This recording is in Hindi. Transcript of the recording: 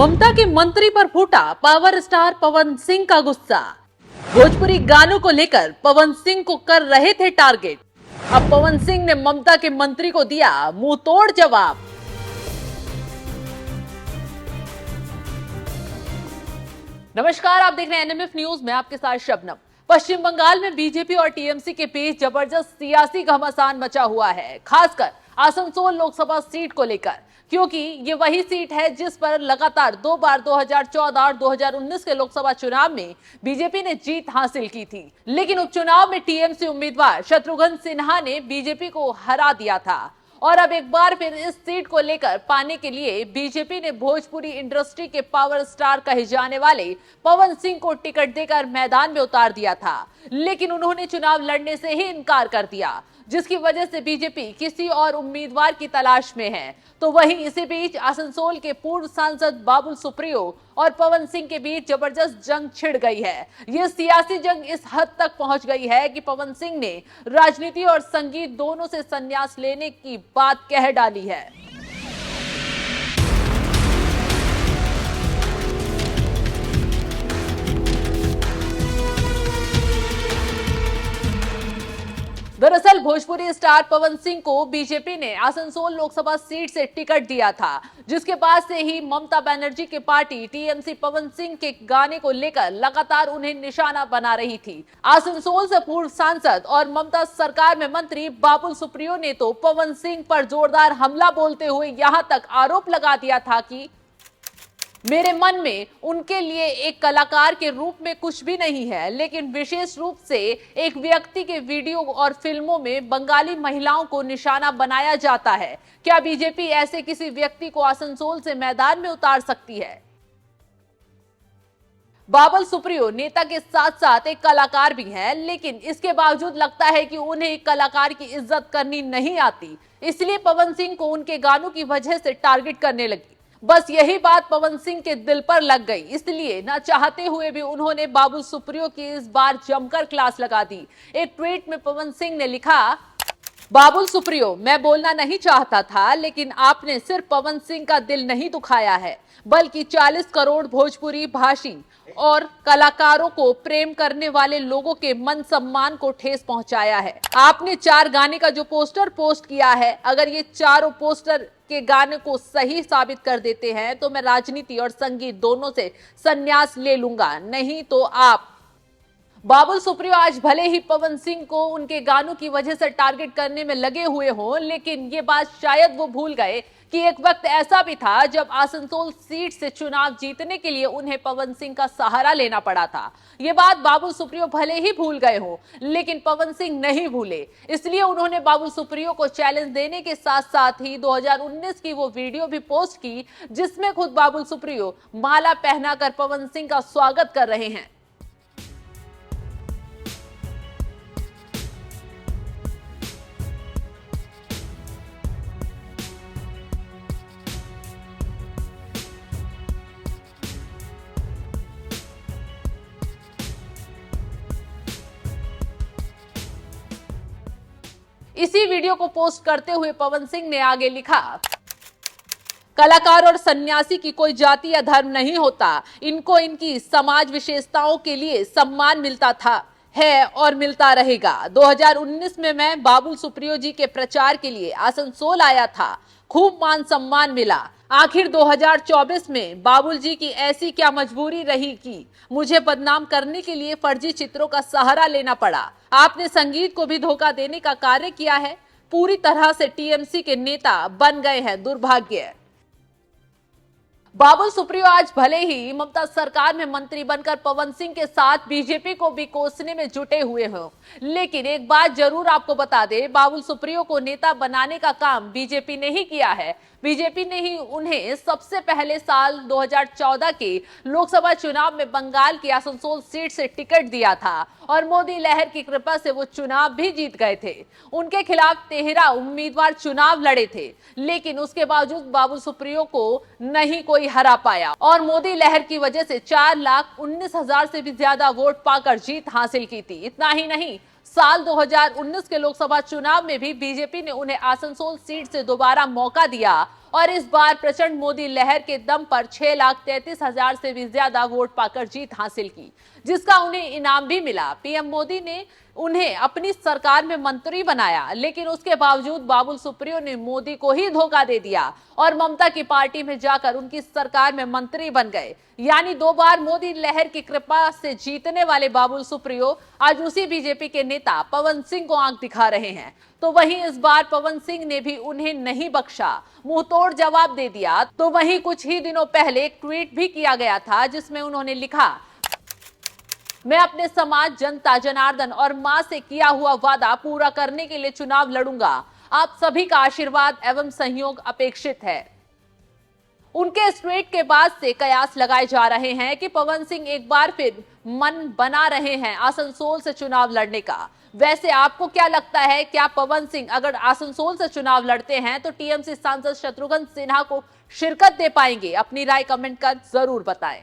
ममता के मंत्री पर फूटा पावर स्टार पवन सिंह का गुस्सा। भोजपुरी गानों को लेकर पवन सिंह को कर रहे थे टारगेट। अब पवन सिंह ने ममता के मंत्री को दिया मुंह तोड़ जवाब। नमस्कार, आप देख रहे हैं एनएमएफ न्यूज में आपके साथ शबनम। पश्चिम बंगाल में बीजेपी और टीएमसी के बीच जबरदस्त सियासी घमासान मचा हुआ है, खासकर आसनसोल लोकसभा सीट को लेकर, क्योंकि ये वही सीट है जिस पर लगातार दो बार 2014 और 2019 के लोकसभा चुनाव में बीजेपी ने जीत हासिल की थी। लेकिन उपचुनाव में टीएमसी उम्मीदवार शत्रुघ्न सिन्हा ने बीजेपी को हरा दिया था और अब एक बार फिर इस सीट को लेकर पाने के लिए बीजेपी ने भोजपुरी इंडस्ट्री के पावर स्टार कहे जाने वाले पवन सिंह को टिकट देकर मैदान में उतार दिया था। लेकिन उन्होंने चुनाव लड़ने से ही इनकार कर दिया, जिसकी वजह से बीजेपी किसी और उम्मीदवार की तलाश में है। तो वहीं इसी बीच आसनसोल के पूर्व सांसद बाबुल सुप्रियो और पवन सिंह के बीच जबरदस्त जंग छिड़ गई है। यह सियासी जंग इस हद तक पहुंच गई है कि पवन सिंह ने राजनीति और संगीत दोनों से संन्यास लेने की बात कह डाली है। दरअसल भोजपुरी स्टार पवन सिंह को बीजेपी ने आसनसोल लोकसभा सीट से टिकट दिया था, जिसके बाद से ही ममता बनर्जी की पार्टी टीएमसी पवन सिंह के गाने को लेकर लगातार उन्हें निशाना बना रही थी। आसनसोल से पूर्व सांसद और ममता सरकार में मंत्री बाबुल सुप्रियो ने तो पवन सिंह पर जोरदार हमला बोलते हुए यहां तक आरोप लगा दिया था कि मेरे मन में उनके लिए एक कलाकार के रूप में कुछ भी नहीं है, लेकिन विशेष रूप से एक व्यक्ति के वीडियो और फिल्मों में बंगाली महिलाओं को निशाना बनाया जाता है। क्या बीजेपी ऐसे किसी व्यक्ति को आसनसोल से मैदान में उतार सकती है? बाबुल सुप्रियो नेता के साथ साथ एक कलाकार भी हैं, लेकिन इसके बावजूद लगता है कि उन्हें एक कलाकार की इज्जत करनी नहीं आती, इसलिए पवन सिंह को उनके गानों की वजह से टारगेट करने लगी। बस यही बात पवन सिंह के दिल पर लग गई, इसलिए न चाहते हुए भी उन्होंने बाबुल सुप्रियो की इस बार जमकर क्लास लगा दी। एक ट्वीट में पवन सिंह ने लिखा, बाबुल सुप्रियो, मैं बोलना नहीं चाहता था, लेकिन आपने सिर्फ पवन सिंह का दिल नहीं दुखाया है, बल्कि 40 करोड़ भोजपुरी भाषी और कलाकारों को प्रेम करने वाले लोगों के मन सम्मान को ठेस पहुंचाया है। आपने 4 गाने का जो पोस्टर पोस्ट किया है, अगर ये चारों पोस्टर के गाने को सही साबित कर देते हैं तो मैं राजनीति और संगीत दोनों से संन्यास ले लूंगा, नहीं तो आप। बाबुल सुप्रियो आज भले ही पवन सिंह को उनके गानों की वजह से टारगेट करने में लगे हुए हों, लेकिन ये बात शायद वो भूल गए कि एक वक्त ऐसा भी था जब आसनसोल सीट से चुनाव जीतने के लिए उन्हें पवन सिंह का सहारा लेना पड़ा था। ये बात बाबुल सुप्रियो भले ही भूल गए हों, लेकिन पवन सिंह नहीं भूले, इसलिए उन्होंने बाबुल सुप्रियो को चैलेंज देने के साथ साथ ही 2019 की वो वीडियो भी पोस्ट की, जिसमें खुद बाबुल सुप्रियो माला पहनाकर पवन सिंह का स्वागत कर रहे हैं। इसी वीडियो को पोस्ट करते हुए पवन सिंह ने आगे लिखा, कलाकार और सन्यासी की कोई जाति या धर्म नहीं होता, इनको इनकी समाज विशेषताओं के लिए सम्मान मिलता था, है और मिलता रहेगा। 2019 में मैं बाबुल सुप्रियो जी के प्रचार के लिए आसनसोल आया था, खूब मान सम्मान मिला। आखिर 2024 में बाबुल जी की ऐसी क्या मजबूरी रही कि मुझे बदनाम करने के लिए फर्जी चित्रों का सहारा लेना पड़ा। आपने संगीत को भी धोखा देने का कार्य किया है, पूरी तरह से टीएमसी के नेता बन गए हैं, दुर्भाग्य। बाबुल सुप्रियो आज भले ही ममता सरकार में मंत्री बनकर पवन सिंह के साथ बीजेपी को भी कोसने में जुटे हुए हों, लेकिन एक बात जरूर आपको बता दें, बाबुल सुप्रियो को नेता बनाने का काम बीजेपी ने ही किया है। बीजेपी ने ही उन्हें सबसे पहले साल 2014 के लोकसभा चुनाव में बंगाल की आसनसोल सीट से टिकट दिया था और मोदी लहर की कृपा से वो चुनाव भी जीत गए थे। उनके खिलाफ 13 उम्मीदवार चुनाव लड़े थे, लेकिन उसके बावजूद बाबुल सुप्रियो को नहीं कोई हरा पाया और मोदी लहर की वजह से 4,19,000 से भी ज्यादा वोट पाकर जीत हासिल की थी। इतना ही नहीं, साल 2019 के लोकसभा चुनाव में भी बीजेपी ने उन्हें आसनसोल सीट से दोबारा मौका दिया और इस बार प्रचंड मोदी लहर के दम पर 6,33,000 से भी ज्यादा वोट पाकर जीत हासिल की, जिसका उन्हें इनाम भी मिला। पीएम मोदी ने उन्हें अपनी सरकार में मंत्री बनाया, लेकिन उसके बावजूद बाबुल सुप्रियो ने मोदी को ही धोखा दे दिया और ममता की पार्टी में जाकर उनकी सरकार में मंत्री बन गए। यानी 2 बार मोदी लहर की कृपा से जीतने वाले बाबुल सुप्रियो आज उसी बीजेपी के नेता पवन सिंह को आंख दिखा रहे हैं। तो वहीं इस बार पवन सिंह ने भी उन्हें नहीं बख्शा, मुंहतोड़ जवाब दे दिया। तो वहीं कुछ ही दिनों पहले एक ट्वीट भी किया गया था, जिसमें उन्होंने लिखा, मैं अपने समाज, जनता, जनार्दन और मां से किया हुआ वादा पूरा करने के लिए चुनाव लड़ूंगा। आप सभी का आशीर्वाद एवं सहयोग अपेक्षित है। उनके इस ट्वीट के बाद से कयास लगाए जा रहे हैं कि पवन सिंह एक बार फिर मन बना रहे हैं आसनसोल से चुनाव लड़ने का। वैसे आपको क्या लगता है, क्या पवन सिंह अगर आसनसोल से चुनाव लड़ते हैं तो टीएमसी सांसद शत्रुघ्न सिन्हा को शिरकत दे पाएंगे? अपनी राय कमेंट कर जरूर बताएं।